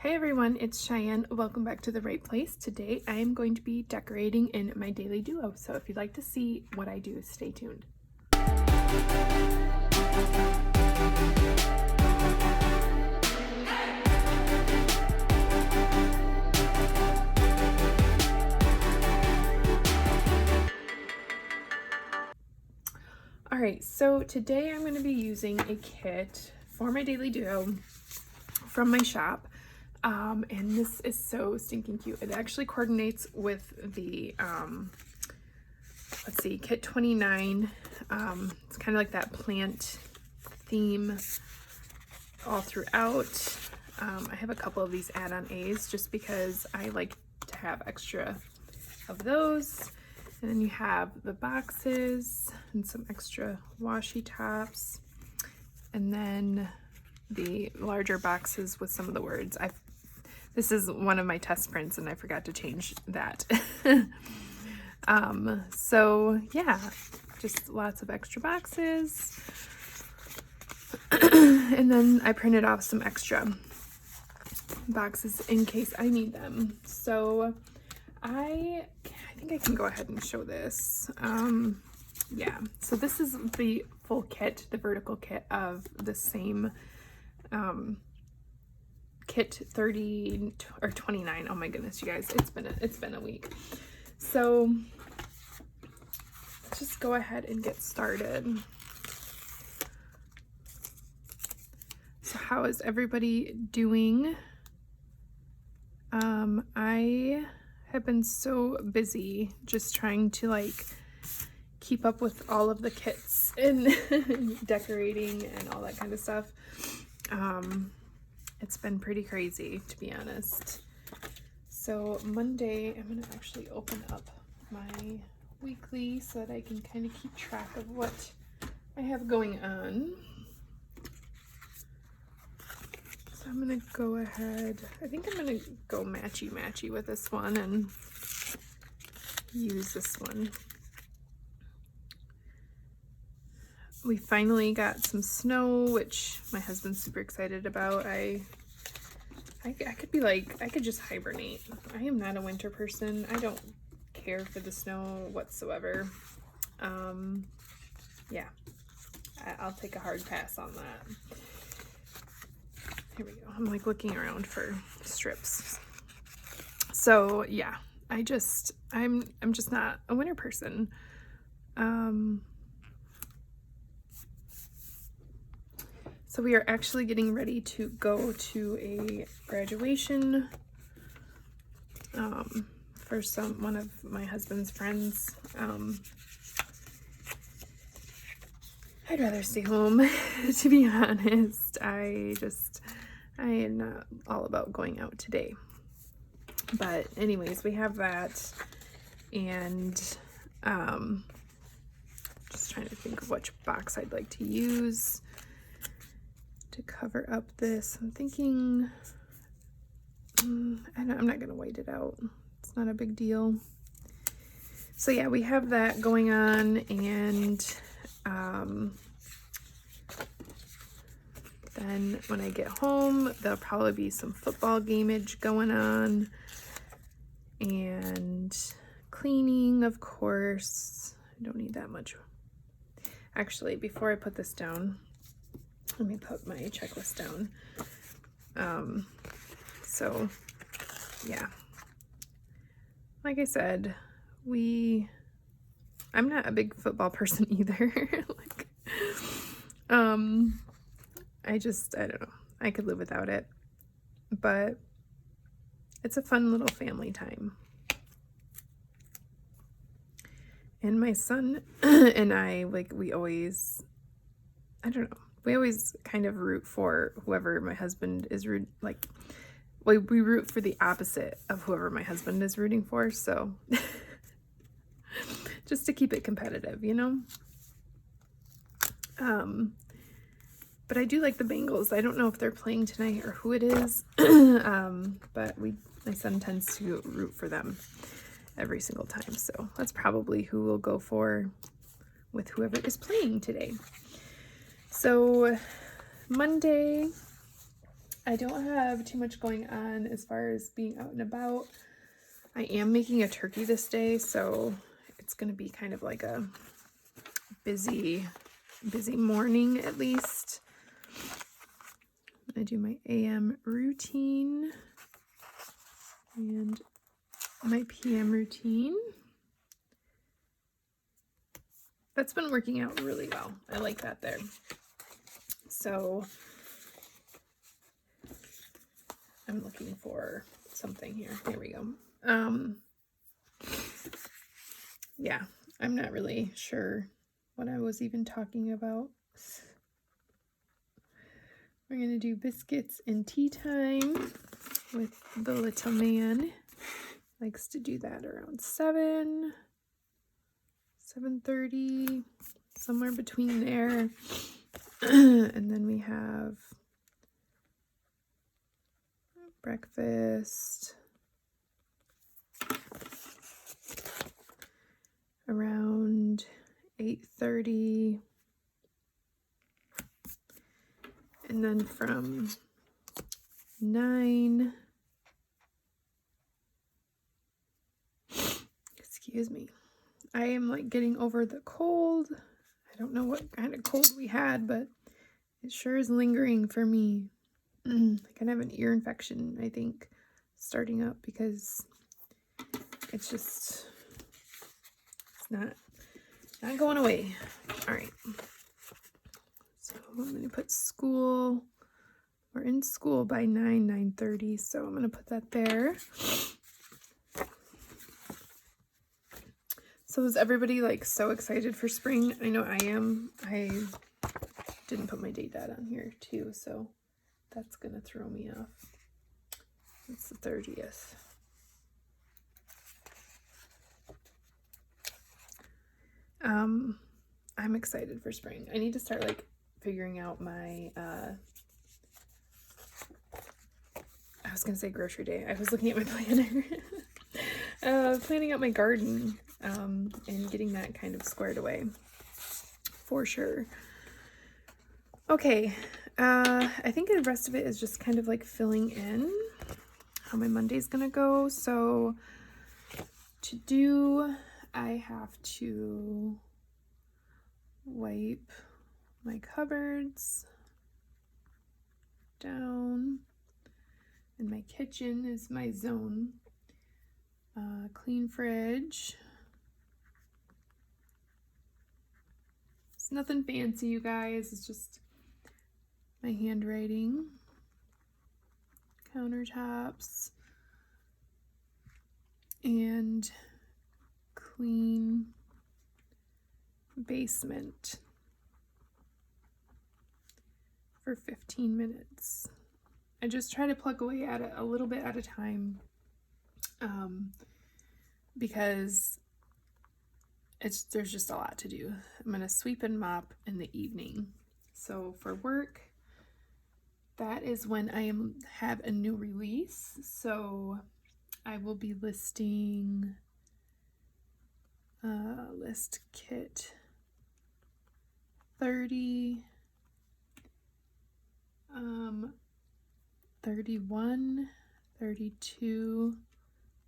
Hey everyone, it's Cheyenne. Welcome back to the Right Place. Today I am going to be decorating in my daily duo, so if you'd like to see what I do, stay tuned. Alright, so today I'm going to be using a kit for my daily duo from my shop. And this is so stinking cute. It actually coordinates with the, let's see, kit 29. It's kind of like that plant theme all throughout. I have a couple of these add-on A's just because I like to have extra of those. And then you have the boxes and some extra washi tops. And then the larger boxes with some of the words. This is one of my test prints and I forgot to change that. So yeah, just lots of extra boxes. And then I printed off some extra boxes in case I need them. So I think I can go ahead and show this. Yeah, so this is the full kit, the vertical kit of the same kit 30 or 29. Oh my goodness, you guys, it's been a week. So let's just go ahead and get started. So how is everybody doing? I have been so busy just trying to like keep up with all of the kits and decorating and all that kind of stuff. It's been pretty crazy, to be honest. So Monday, I'm gonna actually open up my weekly so that I can kind of keep track of what I have going on. So I'm gonna go ahead, I think I'm gonna go matchy-matchy with this one and use this one. We finally got some snow, which my husband's super excited about. I could be like, I could just hibernate. I am not a winter person. I don't care for the snow whatsoever. Yeah, I'll take a hard pass on that. Here we go. I'm like looking around for strips. So yeah, I'm just not a winter person. So we are actually getting ready to go to a graduation for one of my husband's friends. I'd rather stay home, to be honest. I am not all about going out today. But anyways, we have that, and just trying to think of which box I'd like to use to cover up this. I'm thinking, I'm not gonna white it out. It's not a big deal. So yeah, we have that going on, and then when I get home, there'll probably be some football gamage going on, and cleaning, of course. I don't need that much. Actually, before I put this down, let me put my checklist down. So yeah, like I said, I'm not a big football person either. Like, I don't know. I could live without it, but it's a fun little family time. And my son and I, like, we always kind of root for whoever my husband is we root for the opposite of whoever my husband is rooting for, so just to keep it competitive, you know? But I do like the Bengals. I don't know if they're playing tonight or who it is, but my son tends to root for them every single time, so that's probably who we'll go for with whoever is playing today. So Monday, I don't have too much going on as far as being out and about. I am making a turkey this day, so it's going to be kind of like a busy morning at least. I do my AM routine and my PM routine. That's been working out really well. I like that there. So I'm looking for something here. Here we go. Yeah, I'm not really sure what I was even talking about. We're going to do biscuits and tea time with the little man. Likes to do that around 7:30, somewhere between there. And then we have breakfast around 8:30. And then from 9, excuse me, I am like getting over the cold. I don't know what kind of cold we had, but it sure is lingering for me. I kind of have an ear infection, I think, starting up because it's just, it's not going away. All right. So I'm going to put school. We're in school by 9:30, so I'm going to put that there. So is everybody like so excited for spring? I know I am. I didn't put my date on here too, so that's going to throw me off. It's the 30th. I'm excited for spring. I need to start like figuring out my I was gonna say grocery day. I was looking at my planner. Planning out my garden and getting that kind of squared away for sure. Okay, I think the rest of it is just kind of like filling in how my Monday's gonna go. So to do, I have to wipe my cupboards down, and my kitchen is my zone. Clean fridge. It's nothing fancy, you guys. It's just my handwriting. Countertops. And clean basement for 15 minutes. I just try to pluck away at it a little bit at a time, because there's just a lot to do. I'm going to sweep and mop in the evening. So for work, that is when I have a new release. So I will be listing list kit 30, 31, 32,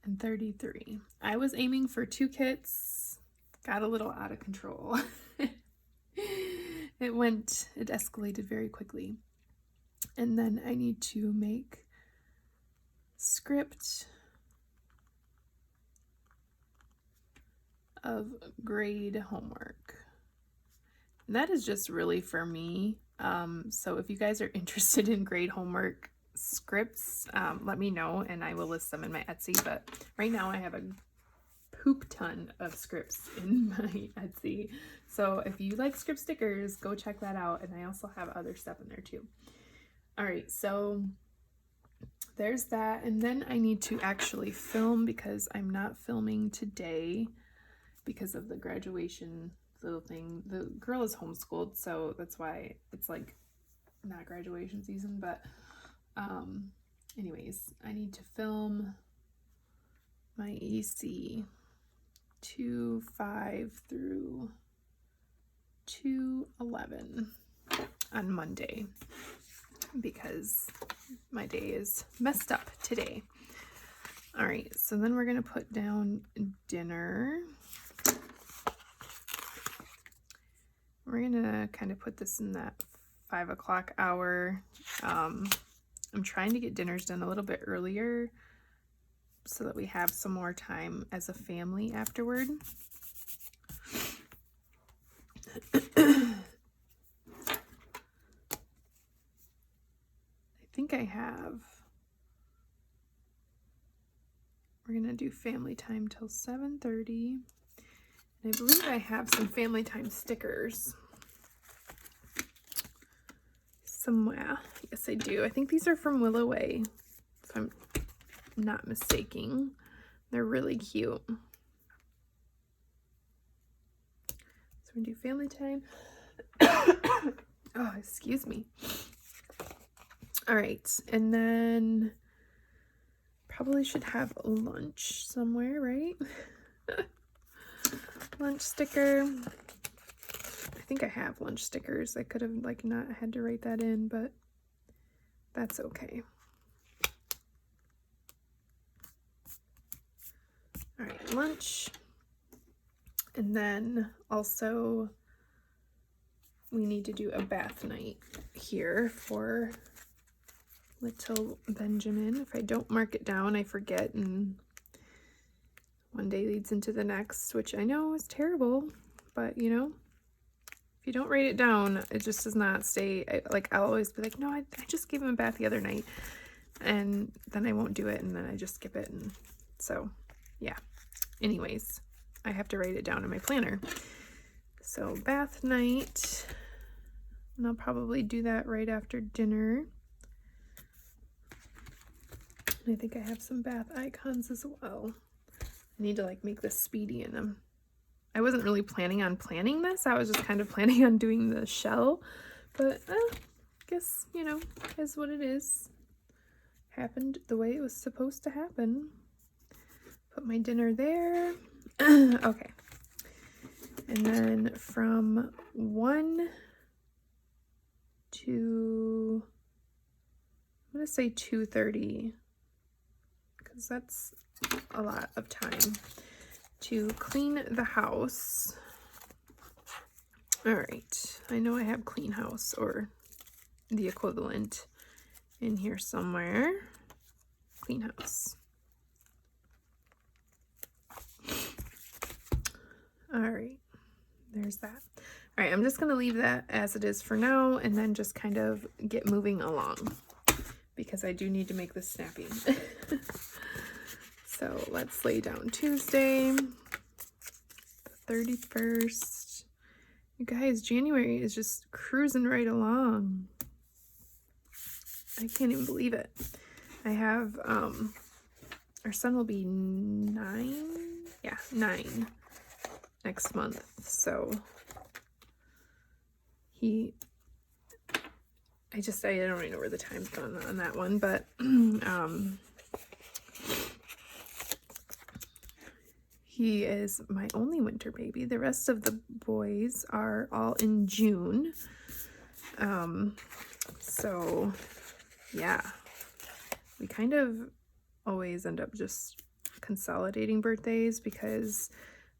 and 33. I was aiming for 2 kits, got a little out of control. It escalated very quickly. And then I need to make script of grade homework. And that is just really for me. So if you guys are interested in grade homework scripts, let me know and I will list them in my Etsy. But right now I have a poop ton of scripts in my Etsy. So if you like script stickers, go check that out. And I also have other stuff in there too. All right, so there's that. And then I need to actually film because I'm not filming today because of the graduation little thing. The girl is homeschooled, so that's why it's like not graduation season. But anyways, I need to film my EC 2:5 through 2:11 on Monday because My day is messed up today. All right, so then we're gonna put down dinner. We're gonna kind of put this in that 5 o'clock hour. I'm trying to get dinners done a little bit earlier so that we have some more time as a family afterward. I think I have. We're gonna do family time till 7:30. And I believe I have some family time stickers somewhere. Yes, I do. I think these are from Willow Way, if I'm not mistaken. They're really cute. So we do family time. Oh, excuse me. All right, and then probably should have lunch somewhere, right? Lunch sticker. I think I have lunch stickers. I could have like not had to write that in, but that's okay. All right, lunch. And then also we need to do a bath night here for little Benjamin. If I don't mark it down, I forget, and one day leads into the next, which I know is terrible, but you know, if you don't write it down, it just does not stay. I'll always be like, no, I just gave him a bath the other night, and then I won't do it, and then I just skip it, and so yeah. Anyways, I have to write it down in my planner. So bath night, and I'll probably do that right after dinner. And I think I have some bath icons as well. I need to like make this speedy in them. I wasn't really planning on planning this. I was just kind of planning on doing the shell, but I guess, you know, is what it is. Happened the way it was supposed to happen. Put my dinner there. Okay. And then from 1 to, I'm gonna say 2:30, because that's a lot of time to clean the house. All right, I know I have clean house or the equivalent in here somewhere. Clean house. All right, there's that. All right, I'm just gonna leave that as it is for now and then just kind of get moving along because I do need to make this snappy. So let's lay down Tuesday, the 31st. You guys, January is just cruising right along. I can't even believe it. I have, our son will be 9. Yeah, 9 next month. So I don't really know where the time's gone on that one, but, he is my only winter baby. The rest of the boys are all in June. So yeah, we kind of always end up just consolidating birthdays because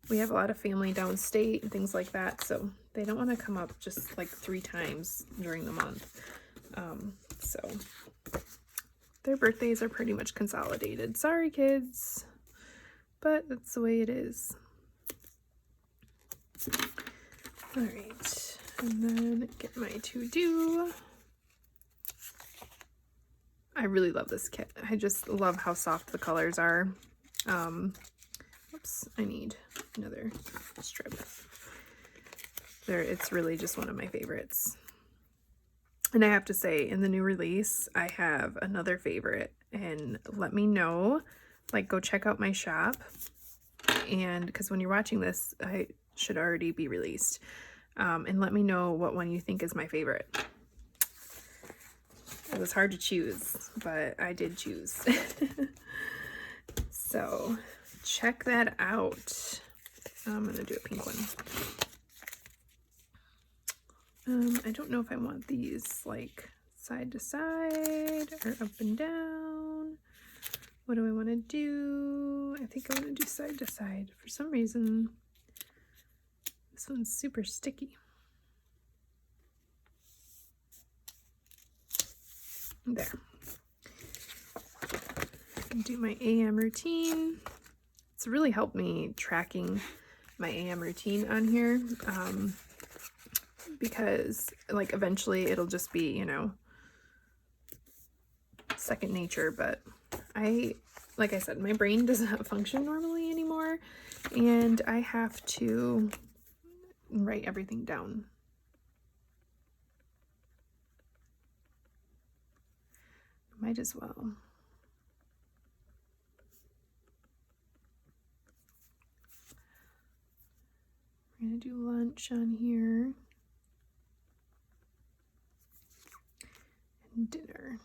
we have a lot of family downstate and things like that. So they don't want to come up just like 3 times during the month. So their birthdays are pretty much consolidated. Sorry, kids. But that's the way it is. All right, and then get my to-do. I really love this kit. I just love how soft the colors are. Oops, I need another strip. It's really just one of my favorites. And I have to say, in the new release, I have another favorite, and let me know. Like, go check out my shop, and because when you're watching this, I should already be released, and let me know what one you think is my favorite. It was hard to choose, but I did choose. So check that out. I'm gonna do a pink one. I don't know if I want these like side to side or up and down. What do I want to do? I think I want to do side to side. For some reason, this one's super sticky. There. Do my AM routine. It's really helped me tracking my AM routine on here, because like eventually it'll just be, you know, second nature. But like I said, my brain does not function normally anymore, and I have to write everything down. Might as well. We're gonna do lunch on here and dinner.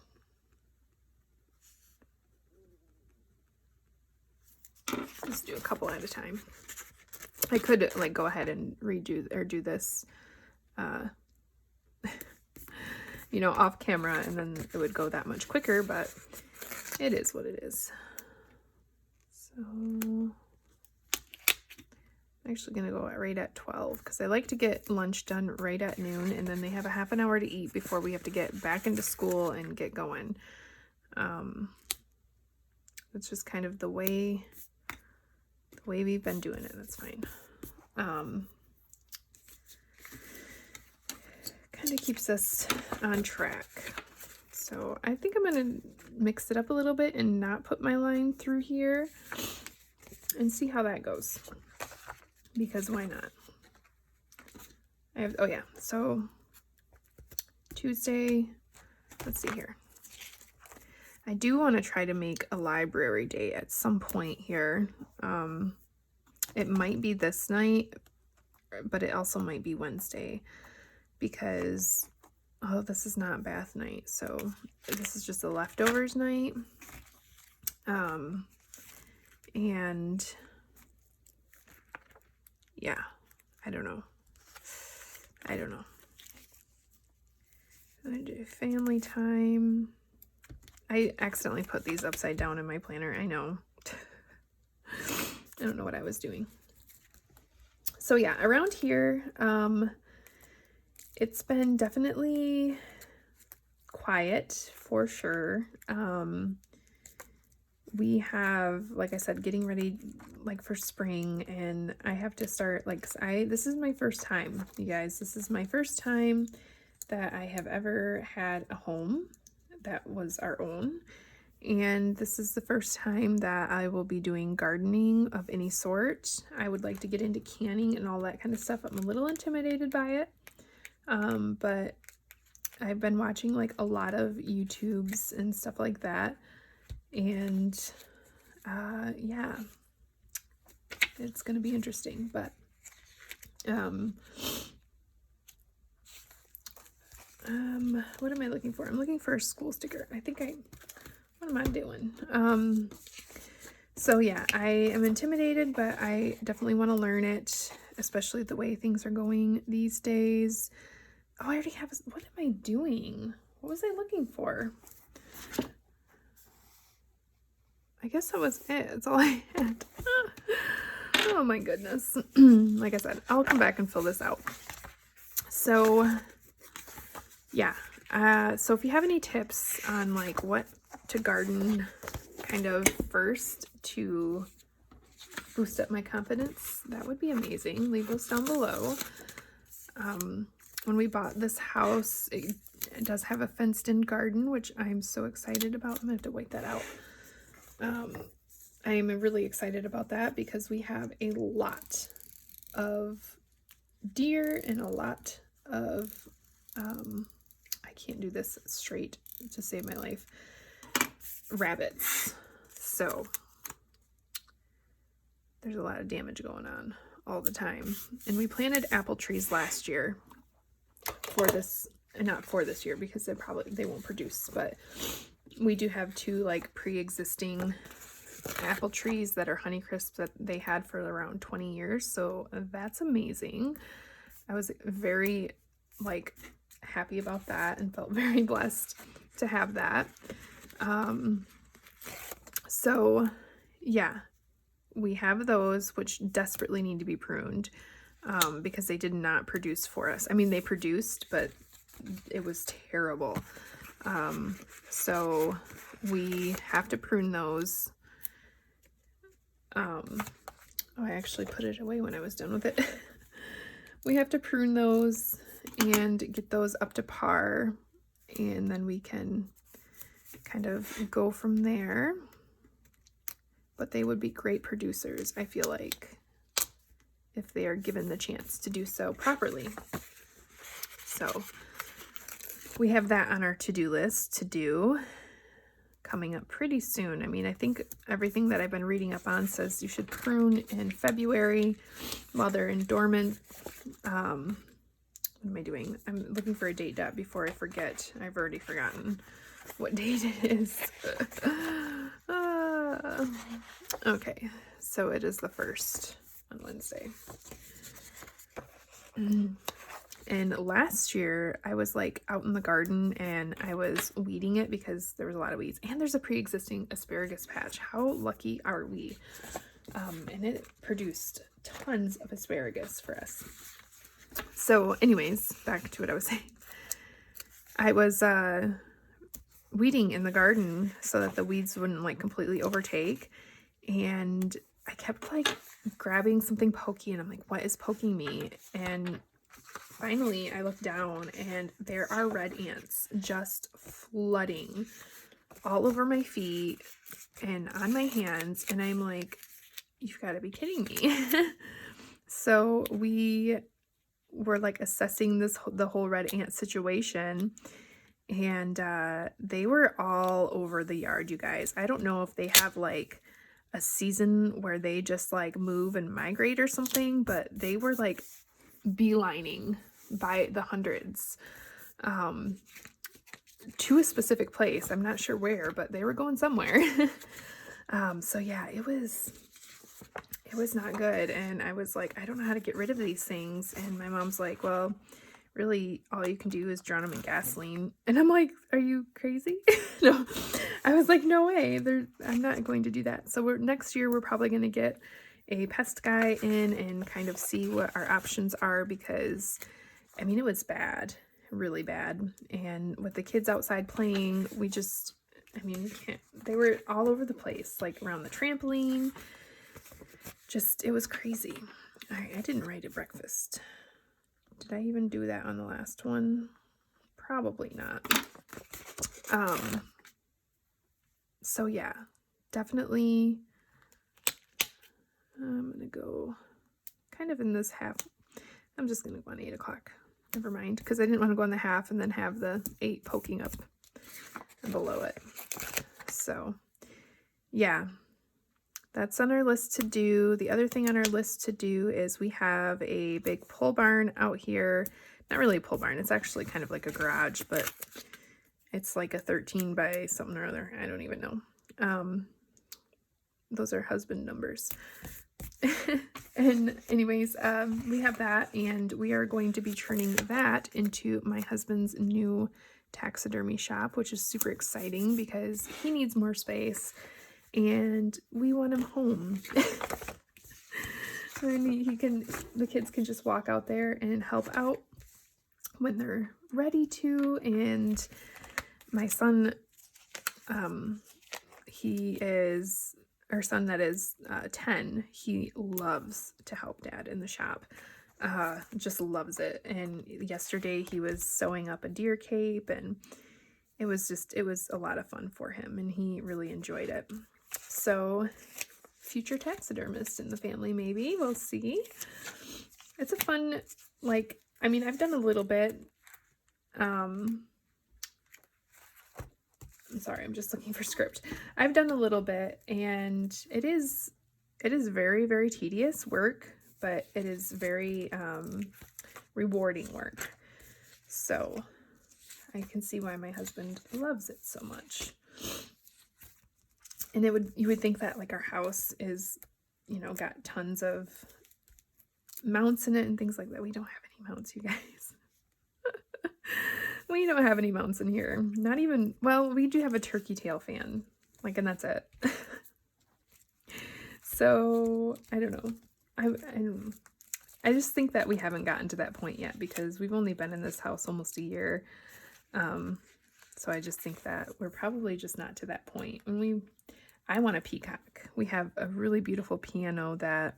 Just do a couple at a time. I could like go ahead and redo or do this you know, off camera, and then it would go that much quicker, but it is what it is. So I'm actually gonna go right at 12 because I like to get lunch done right at noon, and then they have a half an hour to eat before we have to get back into school and get going. It's just kind of the way we've been doing it. That's fine. Kind of keeps us on track. So I think I'm gonna mix it up a little bit and not put my line through here and see how that goes, because why not? Oh yeah, so Tuesday, let's see here. I do want to try to make a library day at some point here. It might be this night, but it also might be Wednesday, because oh, this is not bath night, so this is just a leftovers night. And yeah, I don't know. I'm gonna do family time. I accidentally put these upside down in my planner. I know. I don't know what I was doing. So yeah, around here, it's been definitely quiet for sure. We have, like I said, getting ready like for spring, and I have to start like, this is my first time, you guys. This is my first time that I have ever had a home that was our own. And this is the first time that I will be doing gardening of any sort. I would like to get into canning and all that kind of stuff. I'm a little intimidated by it. But I've been watching like a lot of YouTubes and stuff like that. And yeah, it's going to be interesting. But what am I looking for? I'm looking for a school sticker. What am I doing? So yeah, I am intimidated, but I definitely want to learn it, especially the way things are going these days. Oh, I already have, what am I doing? What was I looking for? I guess that was it. That's all I had. Oh my goodness. Like I said, I'll come back and fill this out. So yeah, so if you have any tips on like what to garden kind of first to boost up my confidence, that would be amazing. Leave those down below. When we bought this house, it does have a fenced-in garden, which I'm so excited about. I'm gonna have to wait that out. I am really excited about that because we have a lot of deer and a lot of I can't do this straight to save my life, rabbits. So there's a lot of damage going on all the time. And we planted apple trees last year for this, not for this year because they won't produce, but we do have two like pre-existing apple trees that are Honeycrisp that they had for around 20 years. So that's amazing. I was very like happy about that and felt very blessed to have that. So yeah, we have those which desperately need to be pruned because they did not produce for us. I mean, they produced, but it was terrible. So we have to prune those. Oh, I actually put it away when I was done with it. We have to prune those and get those up to par, and then we can kind of go from there. But they would be great producers, I feel like, if they are given the chance to do so properly. So we have that on our to-do list to do, coming up pretty soon. I mean, I think everything that I've been reading up on says you should prune in February while they're in dormant. What am I doing? I'm looking for a date before I forget. I've already forgotten what date it is. Okay, so it is the 1st on Wednesday. And last year I was like out in the garden and I was weeding it because there was a lot of weeds, and there's a pre-existing asparagus patch. How lucky are we? And it produced tons of asparagus for us. So anyways, back to what I was saying. I was weeding in the garden so that the weeds wouldn't like completely overtake, and I kept like grabbing something pokey, and I'm like, what is poking me? And finally I looked down and there are red ants just flooding all over my feet and on my hands, and I'm like, you've got to be kidding me. So we were like assessing the whole red ant situation, and they were all over the yard, you guys. I don't know if they have like a season where they just like move and migrate or something, but they were like beelining by the hundreds to a specific place. I'm not sure where, but they were going somewhere. So yeah, it was not good. And I was like, I don't know how to get rid of these things. And my mom's like, well, really all you can do is drown them in gasoline. And I'm like, are you crazy? No, I was like, no way. I'm not going to do that. So next year we're probably going to get a pest guy in and kind of see what our options are, because I mean, it was bad, really bad. And with the kids outside playing, I mean, you can't, they were all over the place, like around the trampoline. Just, it was crazy. All right, I didn't write a breakfast. Did I even do that on the last one? Probably not. So yeah, definitely, I'm gonna go kind of in this half. I'm just gonna go on 8 o'clock. Never mind, because I didn't want to go on the half and then have the 8 poking up below it. So yeah, that's on our list to do. The other thing on our list to do is we have a big pole barn out here. Not really a pole barn, it's actually kind of like a garage, but it's like a 13 by something or other. I don't even know. Those are husband numbers. And anyways, we have that, and we are going to be turning that into my husband's new taxidermy shop, which is super exciting because he needs more space and we want him home. And the kids can just walk out there and help out when they're ready to. And my son, our son that is 10, he loves to help Dad in the shop. Just loves it. And yesterday he was sewing up a deer cape, and it was a lot of fun for him, and he really enjoyed it. So future taxidermist in the family, maybe, we'll see. It's a fun, like, I mean, I've done a little bit. I'm sorry, I'm just looking for script. I've done a little bit, and it is very, very tedious work, but it is very rewarding work. So I can see why my husband loves it so much. And you would think that like our house is, got tons of mounts in it and things like that. We don't have any mounts, you guys. We don't have any mounts in here. Not even, well, we do have a turkey tail fan. Like, and that's it. So, I don't know. I just think that we haven't gotten to that point yet because we've only been in this house almost a year. So I just think that we're probably just not to that point. And I want a peacock. We have a really beautiful piano that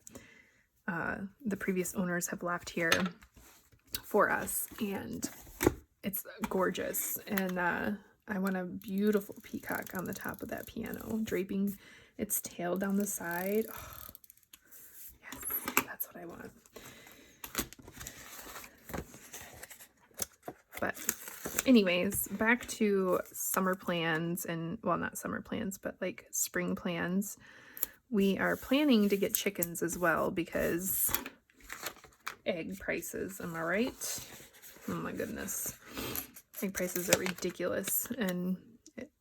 the previous owners have left here for us, and it's gorgeous. And I want a beautiful peacock on the top of that piano, draping its tail down the side. Oh, yes, that's what I want. But anyways, back to summer plans, and well, not summer plans, but like spring plans. We are planning to get chickens as well because egg prices, am I right? Oh my goodness. Egg prices are ridiculous, and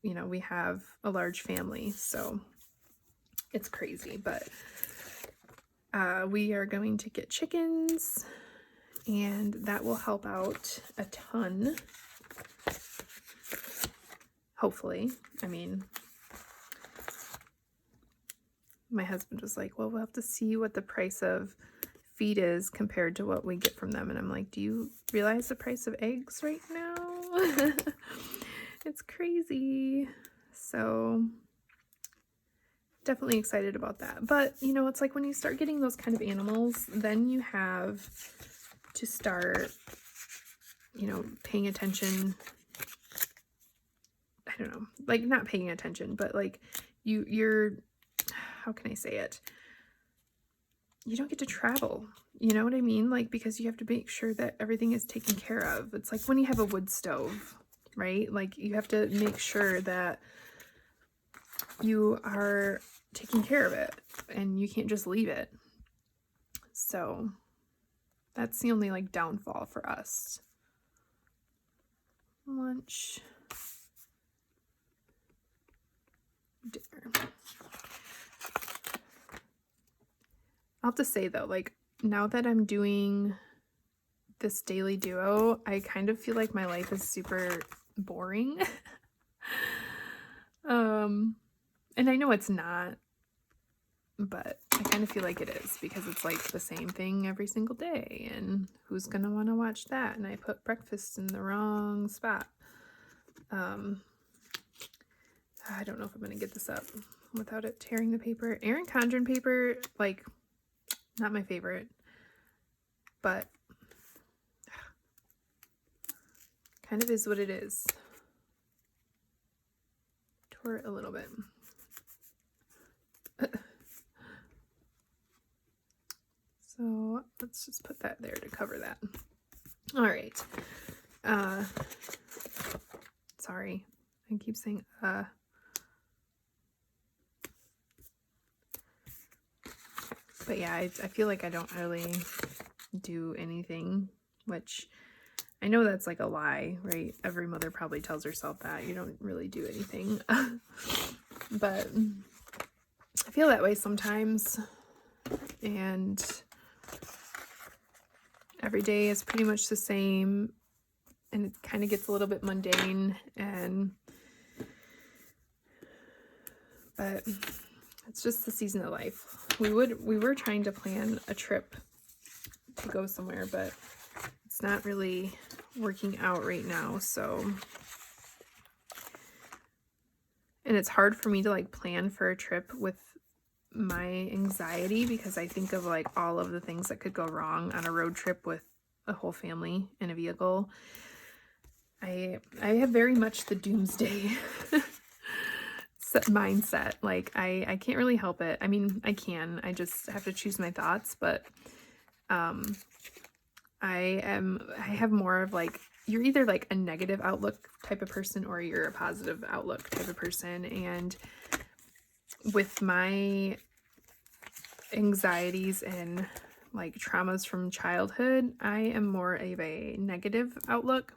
you know, we have a large family, so it's crazy. But we are going to get chickens, and that will help out a ton. Hopefully. I mean, my husband was like, well, we'll have to see what the price of feed is compared to what we get from them. And I'm like, do you realize the price of eggs right now? It's crazy. So definitely excited about that. But, you know, it's like when you start getting those kind of animals, then you have to start, you know, paying attention. I don't know, like not paying attention, but like you're, how can I say it? You don't get to travel, you know what I mean? Like, because you have to make sure that everything is taken care of. It's like when you have a wood stove, right? Like you have to make sure that you are taking care of it and you can't just leave it. So that's the only like downfall for us. Lunch. Dinner. I'll have to say though, like now that I'm doing this daily duo, I kind of feel like my life is super boring. And I know it's not, but I kind of feel like it is because it's like the same thing every single day, and who's gonna want to watch that? And I put breakfast in the wrong spot. I don't know if I'm gonna get this up without it tearing the paper. Erin Condren paper, like, not my favorite, but kind of is what it is. Tore it a little bit. So let's just put that there to cover that. All right. Sorry, I keep saying But yeah, I feel like I don't really do anything, which I know that's like a lie, right? Every mother probably tells herself that you don't really do anything. But I feel that way sometimes, and every day is pretty much the same, and it kind of gets a little bit mundane, but it's just the season of life. We were trying to plan a trip to go somewhere, but it's not really working out right now. So, and it's hard for me to like plan for a trip with my anxiety because I think of like all of the things that could go wrong on a road trip with a whole family in a vehicle. I have very much the doomsday mindset. Like I can't really help it. I mean, I can. I just have to choose my thoughts, but I have more of like, you're either like a negative outlook type of person or you're a positive outlook type of person. And with my anxieties and like traumas from childhood, I am more of a negative outlook,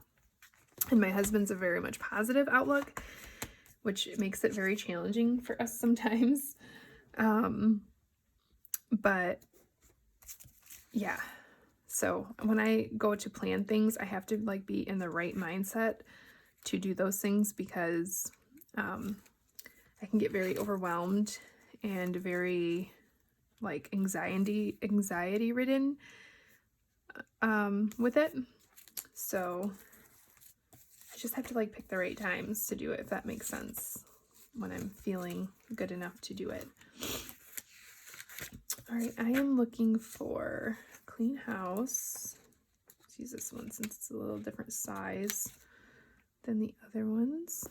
and my husband's a very much positive outlook, which makes it very challenging for us sometimes. But yeah, So when I go to plan things, I have to like be in the right mindset to do those things, because I can get very overwhelmed and very like anxiety ridden with it. So I just have to like pick the right times to do it, if that makes sense, when I'm feeling good enough to do it. All right, I am looking for Clean House. Let's use this one since it's a little different size than the other ones.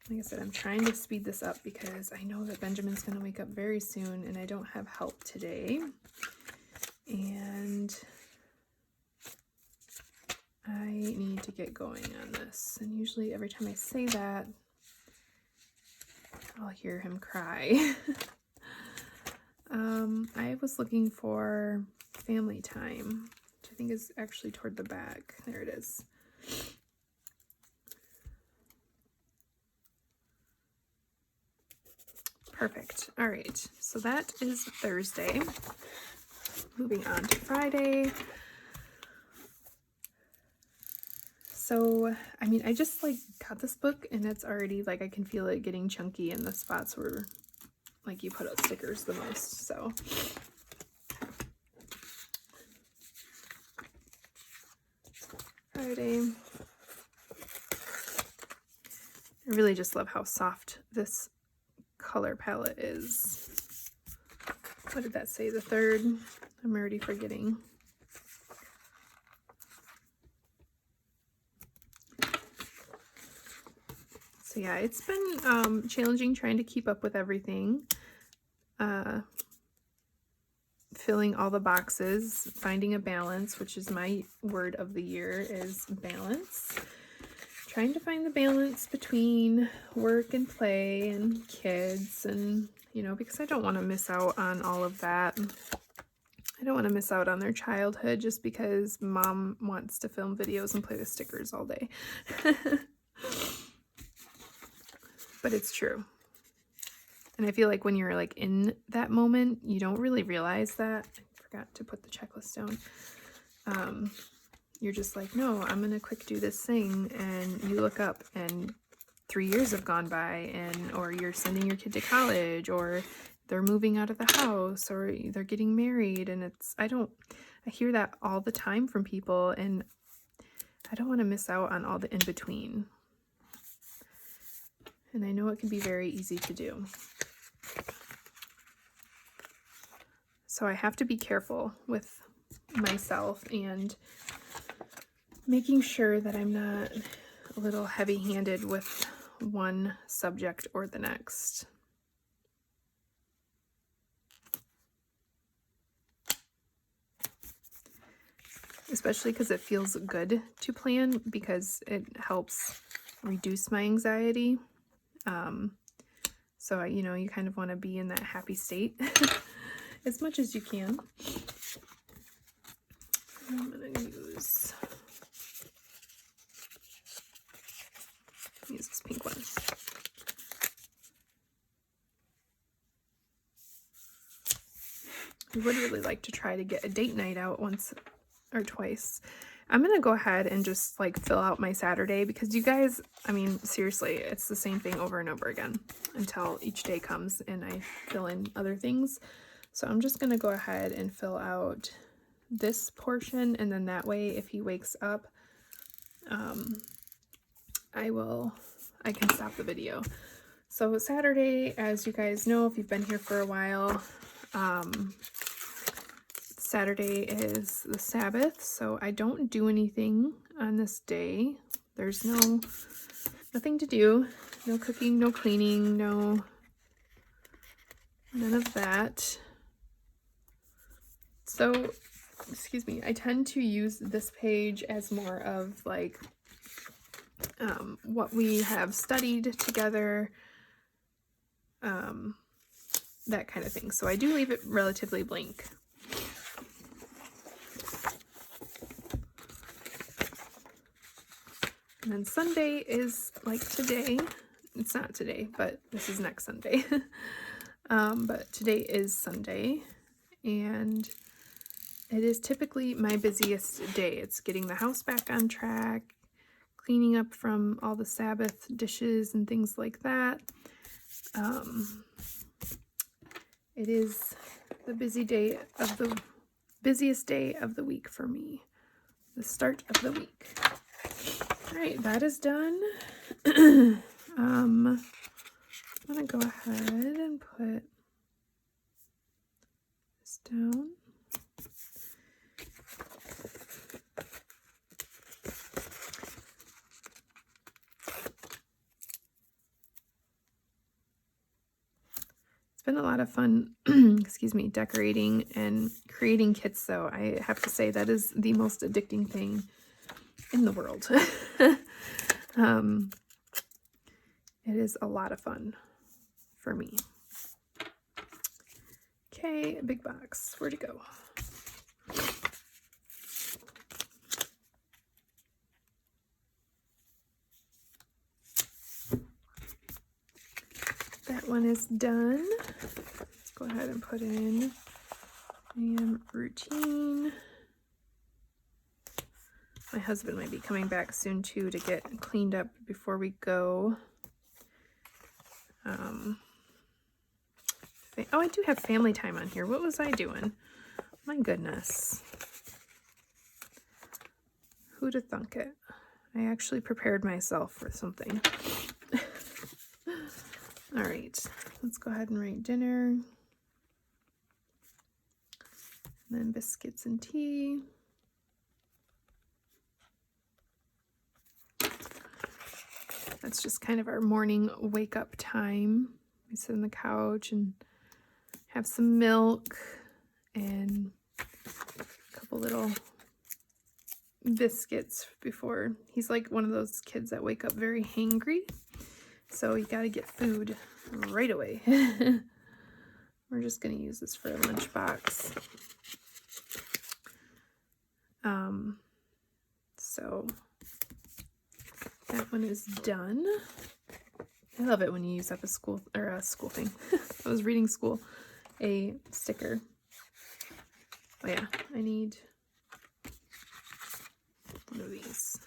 Like I said, I'm trying to speed this up because I know that Benjamin's going to wake up very soon and I don't have help today. And I need to get going on this. And usually every time I say that, I'll hear him cry. I was looking for Family Time, which I think is actually toward the back. There it is. Perfect. All right, so that is Thursday. Moving on to Friday. So, I mean, I just like got this book and it's already like, I can feel it getting chunky in the spots where like you put out stickers the most. So Friday. I really just love how soft this color palette is. What did that say? The 3rd? I'm already forgetting. So yeah, it's been challenging trying to keep up with everything. Filling all the boxes, finding a balance, which is my word of the year, is balance. Trying to find the balance between work and play and kids, and you know, because I don't want to miss out on all of that. I don't want to miss out on their childhood just because mom wants to film videos and play with stickers all day. But it's true. And I feel like when you're like in that moment, you don't really realize that. I forgot to put the checklist down. You're just like, no, I'm going to quick do this thing. And you look up and 3 years have gone by, and or you're sending your kid to college, or they're moving out of the house, or they're getting married. And it's, I hear that all the time from people, and I don't want to miss out on all the in between. And I know it can be very easy to do. So I have to be careful with myself and making sure that I'm not a little heavy-handed with one subject or the next. Especially because it feels good to plan, because it helps reduce my anxiety. So, you know, you kind of want to be in that happy state as much as you can. I'm going to use this pink one. I would really like to try to get a date night out once or twice. I'm going to go ahead and just like fill out my Saturday, because you guys, I mean, seriously, it's the same thing over and over again until each day comes and I fill in other things. So I'm just going to go ahead and fill out this portion, and then that way if he wakes up, I can stop the video. So Saturday, as you guys know, if you've been here for a while, Saturday is the Sabbath, so I don't do anything on this day. There's nothing to do. No cooking, no cleaning, none of that. So, excuse me, I tend to use this page as more of like what we have studied together, that kind of thing. So I do leave it relatively blank. And then Sunday is like today. It's not today, but this is next Sunday. But today is Sunday, and it is typically my busiest day. It's getting the house back on track, cleaning up from all the Sabbath dishes and things like that. It is the busiest day of the week for me. The start of the week. All right, that is done. I'm gonna go ahead and put this down. It's been a lot of fun, excuse me, decorating and creating kits, though. I have to say that is the most addicting thing in the world. It is a lot of fun for me. Okay, big box. Where'd it go? That one is done. Let's go ahead and put in routine. My husband might be coming back soon too to get cleaned up before we go. Oh, I do have family time on here. What was I doing? My goodness. Who'd have thunk it? I actually prepared myself for something. All right, let's go ahead and write dinner. And then biscuits and tea. That's just kind of our morning wake up time. We sit on the couch and have some milk and a couple little biscuits before. He's like one of those kids that wake up very hangry. So you got to get food right away. We're just going to use this for a lunchbox. So that one is done. I love it when you use up a school thing. I was reading school, a sticker. Oh yeah, I need one of these.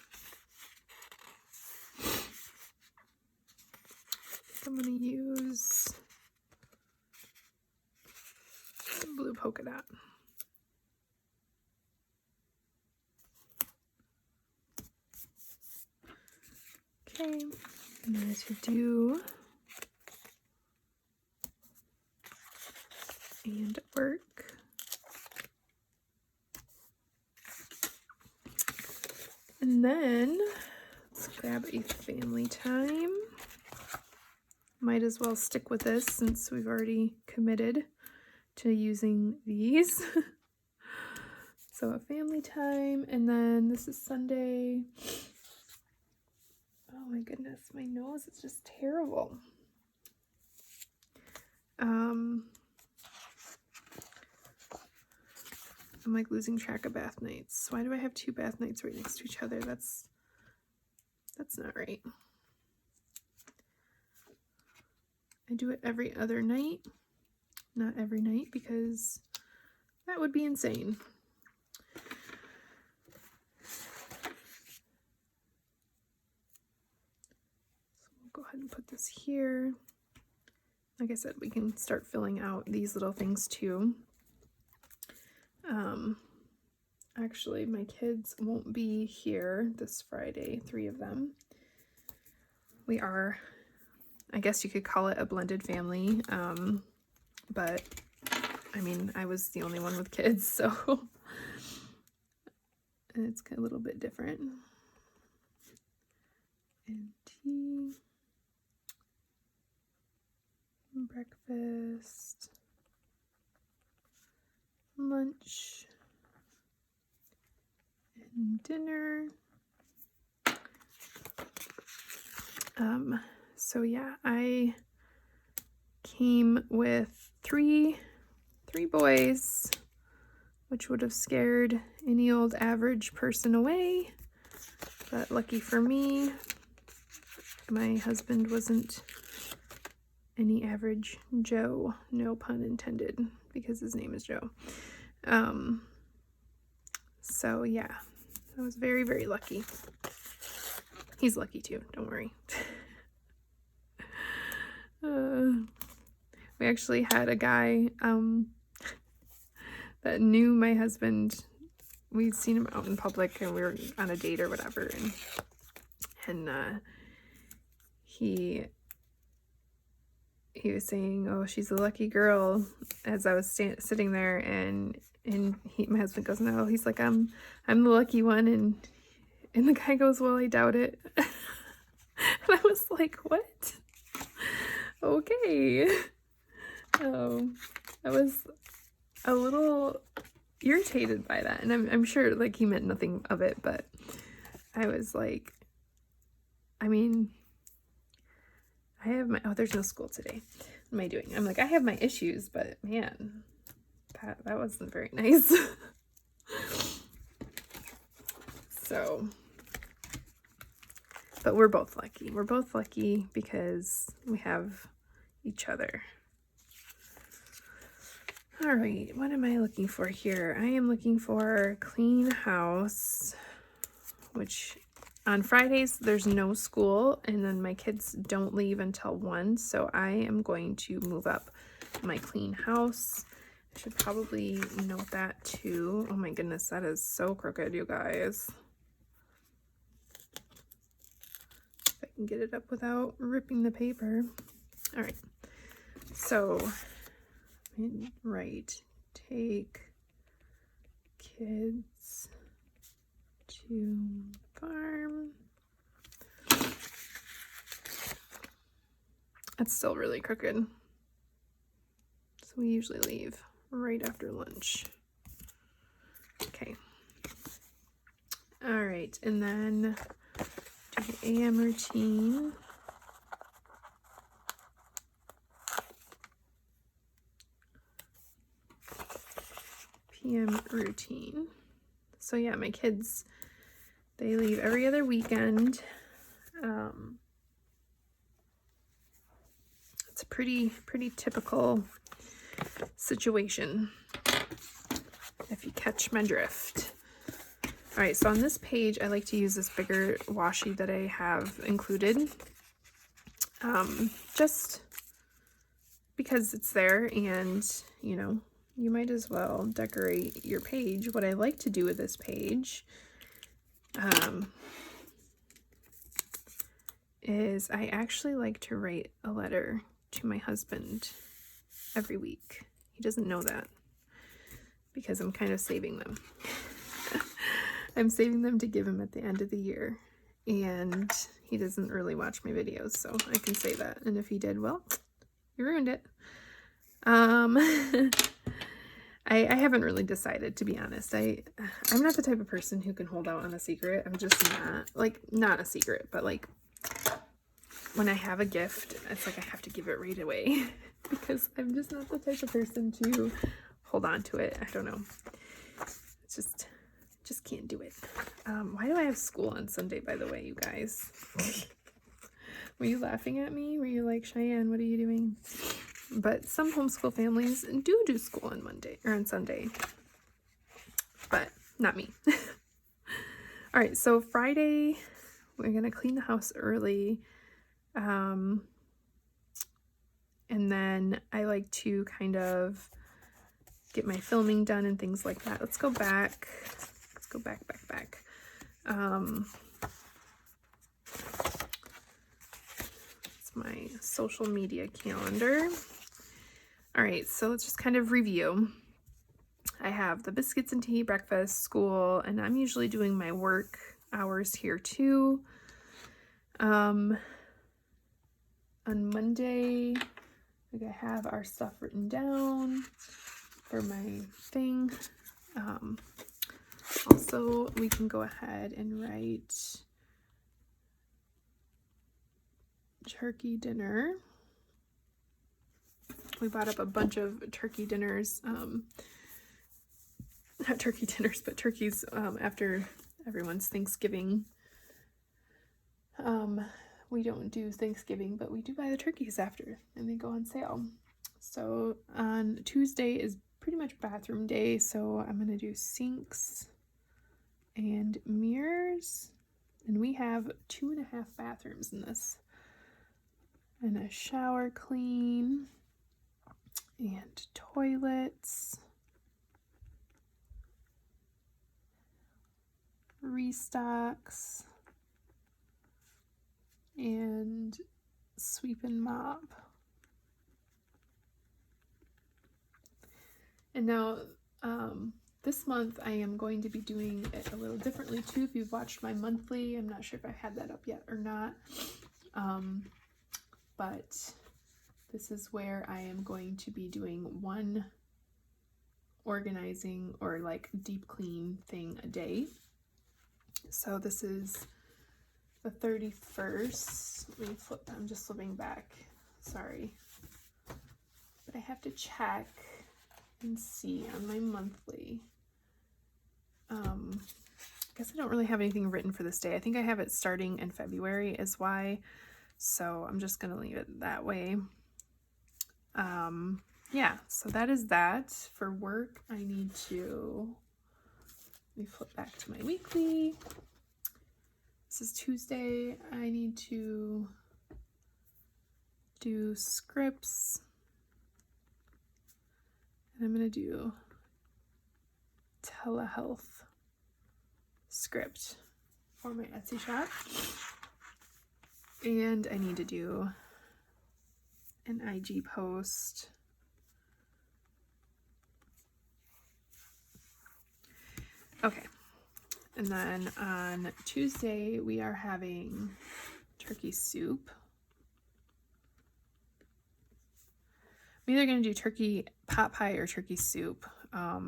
I'm gonna use blue polka dot. Okay, I'm going to do and work. And then let's grab a family time. Might as well stick with this since we've already committed to using these. So a family time, and then this is Sunday. Oh my goodness, my nose is just terrible. I'm like losing track of bath nights. Why do I have 2 bath nights right next to each other? That's not right. I do it every other night, not every night, because that would be insane. Go ahead and put this here. Like I said, we can start filling out these little things too. Actually, my kids won't be here this Friday, 3 of them. We are, I guess you could call it a blended family, but I mean, I was the only one with kids, so it's a little bit different. And tea. Breakfast, lunch, and dinner. So yeah, I came with three boys, which would have scared any old average person away, but lucky for me, my husband wasn't any average Joe, no pun intended, because his name is Joe. So yeah, I was very, very lucky. He's lucky too, don't worry. We actually had a guy that knew my husband. We'd seen him out in public and we were on a date or whatever, and he was saying, "Oh, she's a lucky girl," as I was sitting there, and my husband goes, "No," he's like, I'm the lucky one," and the guy goes, "Well, I doubt it." And I was like, "What?" Okay. I was a little irritated by that, and I'm sure like he meant nothing of it, but I was like, I mean, I have my, oh, there's no school today. What am I doing? I'm like, I have my issues, but man, that wasn't very nice. So, but we're both lucky. We're both lucky because we have each other. All right, what am I looking for here? I am looking for clean house, which on Fridays there's no school, and then my kids don't leave until 1, so I am going to move up my clean house. I should probably note that too. Oh my goodness, that is so crooked, you guys. If I can get it up without ripping the paper. All right, so right, take kids to farm. That's still really crooked. So we usually leave right after lunch. Okay. All right, and then do the AM routine. PM routine. So yeah, my kids, they leave every other weekend. It's a pretty typical situation, if you catch my drift. All right, so on this page, I like to use this bigger washi that I have included, just because it's there, and you know, you might as well decorate your page. What I like to do with this page is I actually like to write a letter to my husband every week. He doesn't know that because I'm kind of saving them. I'm saving them to give him at the end of the year, and he doesn't really watch my videos, so I can say that. And if he did, well, you ruined it. I haven't really decided, to be honest. I'm not the type of person who can hold out on a secret. I'm just not, like, not a secret, but like when I have a gift, it's like I have to give it right away because I'm just not the type of person to hold on to it. I don't know. It's just can't do it. Why do I have school on Sunday, by the way, you guys? Were you laughing at me? Were you like, Cheyenne, what are you doing? But some homeschool families do school on Monday or on Sunday, but not me. All right, so Friday, we're gonna clean the house early. And then I like to kind of get my filming done and things like that. Let's go back. Let's go back. It's my social media calendar. All right, so let's just kind of review. I have the biscuits and tea, breakfast, school, and I'm usually doing my work hours here too. On Monday, like I have our stuff written down for my thing. Also, we can go ahead and write turkey dinner. We bought up a bunch of turkey dinners, not turkey dinners, but turkeys after everyone's Thanksgiving. We don't do Thanksgiving, but we do buy the turkeys after, and they go on sale. So on Tuesday is pretty much bathroom day, so I'm gonna do sinks, and mirrors. And we have 2.5 bathrooms in this. And a shower clean and toilets. Restocks and sweep and mop. And now this month I am going to be doing it a little differently too. If you've watched my monthly, I'm not sure if I had that up yet or not, but this is where I am going to be doing one organizing or like deep clean thing a day. So this is the 31st. Let me flip. I'm just flipping back. Sorry. But I have to check and see on my monthly. I guess I don't really have anything written for this day. I think I have it starting in February is why. So I'm just going to leave it that way. Yeah, so that is that. For work, I need to... Let me flip back to my weekly. This is Tuesday. I need to do scripts. And I'm going to do telehealth script for my Etsy shop. And I need to do an IG post. Okay. And then on Tuesday, we are having turkey soup. I'm either going to do turkey pot pie or turkey soup. I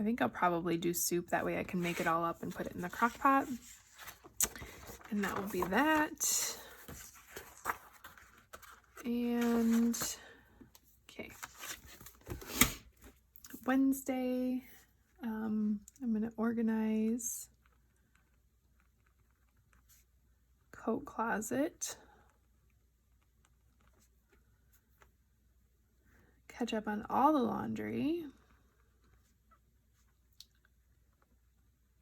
think I'll probably do soup. That way I can make it all up and put it in the crock pot. And that will be that. And, okay. Wednesday, I'm going to organize coat closet. Catch up on all the laundry.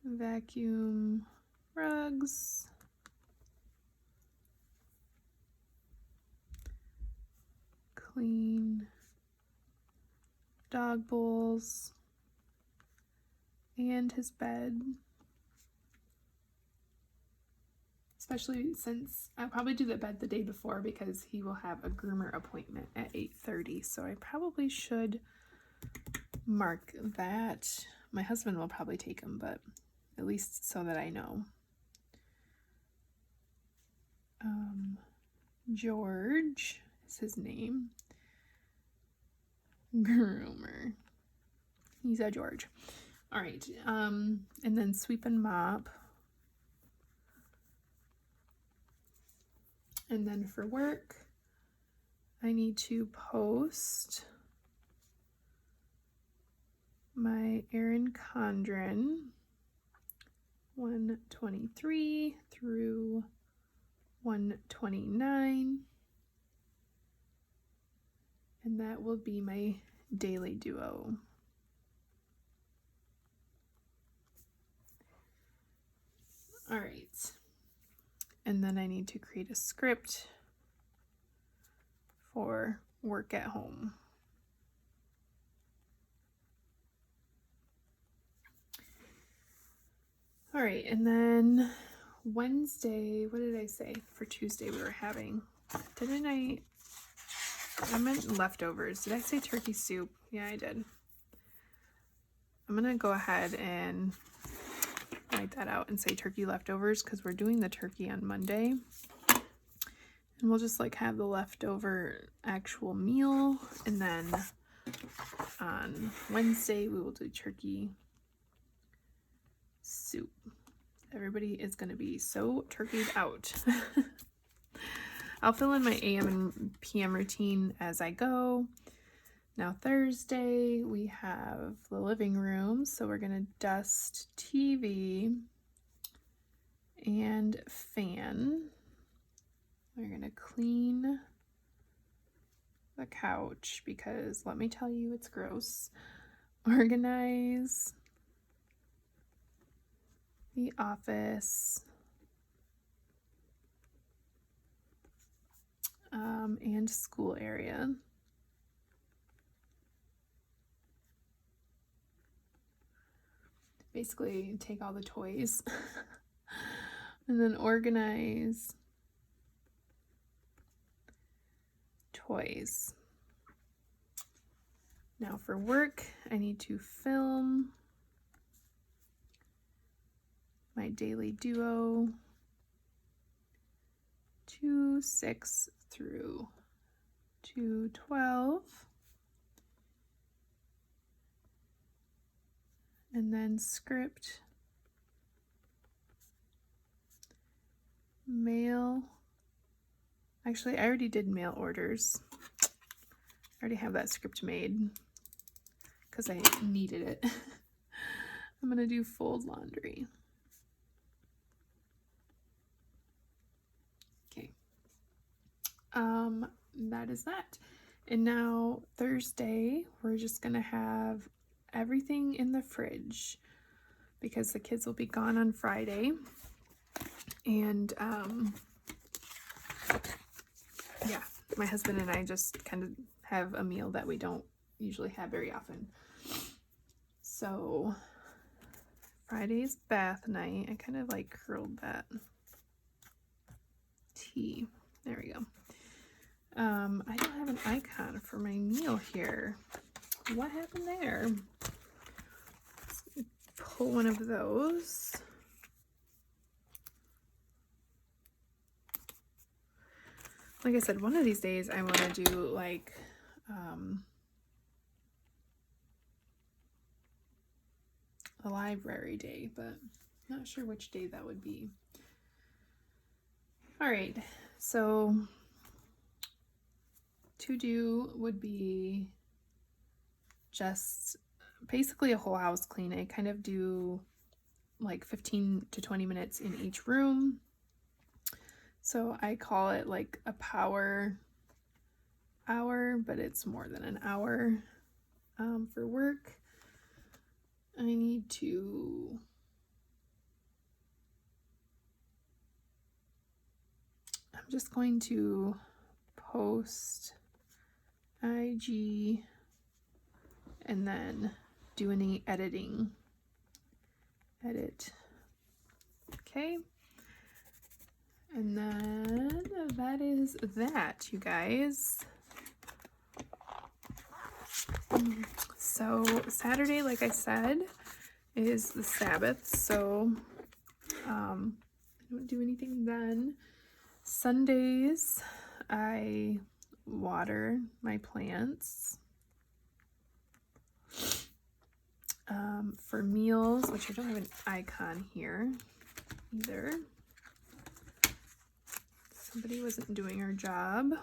Vacuum rugs. Clean dog bowls. And his bed. Especially since I'll probably do the bed the day before because he will have a groomer appointment at 8:30. So I probably should mark that. My husband will probably take him, but at least so that I know. George is his name. Groomer. He's a George. All right. And then sweep and mop. And then for work, I need to post my Erin Condren 123 through 129. And that will be my daily duo. All right. And then I need to create a script for work at home. All right, and then Wednesday, what did I say? For Tuesday we were having, didn't I meant leftovers. Did I say turkey soup? Yeah, I did. I'm gonna go ahead and write that out and say turkey leftovers because we're doing the turkey on Monday. And we'll just like have the leftover actual meal. And then on Wednesday, we will do turkey soup. Everybody is going to be so turkeyed out. I'll fill in my AM and PM routine as I go. Now Thursday, we have the living room. So we're going to dust TV and fan. We're going to clean the couch because let me tell you, it's gross. Organize the office, and school area. Basically, take all the toys and then organize toys. Now for work, I need to film my daily duo 2/6 through 2/12. And then script, mail. Actually, I already did mail orders. I already have that script made because I needed it. I'm gonna do fold laundry. Okay. That is that. And now Thursday, we're just gonna have everything in the fridge because the kids will be gone on Friday. And yeah, my husband and I just kind of have a meal that we don't usually have very often. So Friday's bath night. I kind of like curled that tea. There we go. I don't have an icon for my meal here. What happened there? Let's pull one of those. Like I said, one of these days I want to do like a library day, but not sure which day that would be. All right, so to do would be just basically a whole house clean. I kind of do like 15 to 20 minutes in each room. So I call it like a power hour, but it's more than an hour. For work, I need to I'm just going to post IG and then do any editing. Edit. Okay. And then that is that, you guys. So Saturday, like I said, is the Sabbath, so I don't do anything then. Sundays, I water my plants. For meals, which I don't have an icon here either. Somebody wasn't doing her job.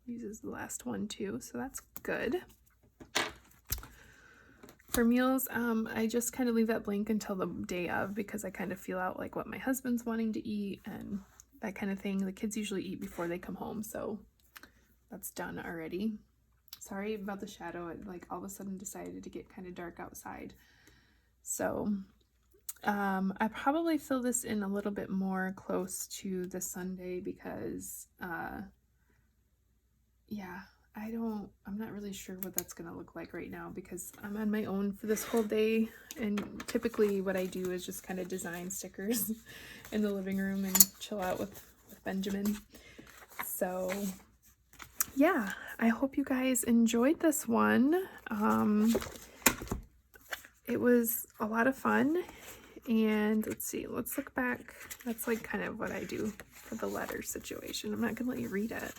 Uses the last one too, so that's good. For meals, I just kind of leave that blank until the day of because I kind of feel out like what my husband's wanting to eat and that kind of thing. The kids usually eat before they come home, so that's done already. Sorry about the shadow. It like all of a sudden decided to get kind of dark outside. So I probably fill this in a little bit more close to the Sunday because yeah, I'm not really sure what that's gonna look like right now because I'm on my own for this whole day, and typically what I do is just kind of design stickers in the living room and chill out with Benjamin. So yeah, I hope you guys enjoyed this one. It was a lot of fun, and let's see, let's look back. That's like kind of what I do for the letter situation. I'm not gonna let you read it.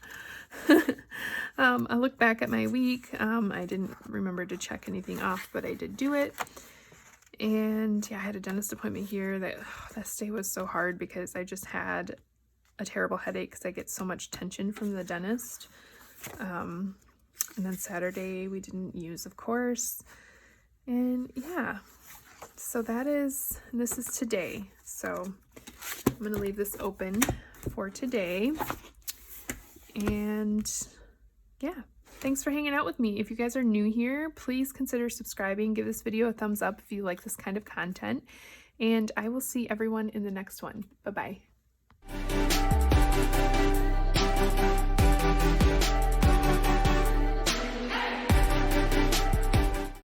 I look back at my week. I didn't remember to check anything off, but I did do it. And yeah, I had a dentist appointment here. This day was so hard because I just had a terrible headache because I get so much tension from the dentist. And then Saturday we didn't use, of course. And yeah, so this is today. So I'm going to leave this open for today. And yeah, Thanks for hanging out with me. If you guys are new here, please consider subscribing. Give this video a thumbs up if you like this kind of content. And I will see everyone in the next one. Bye-bye.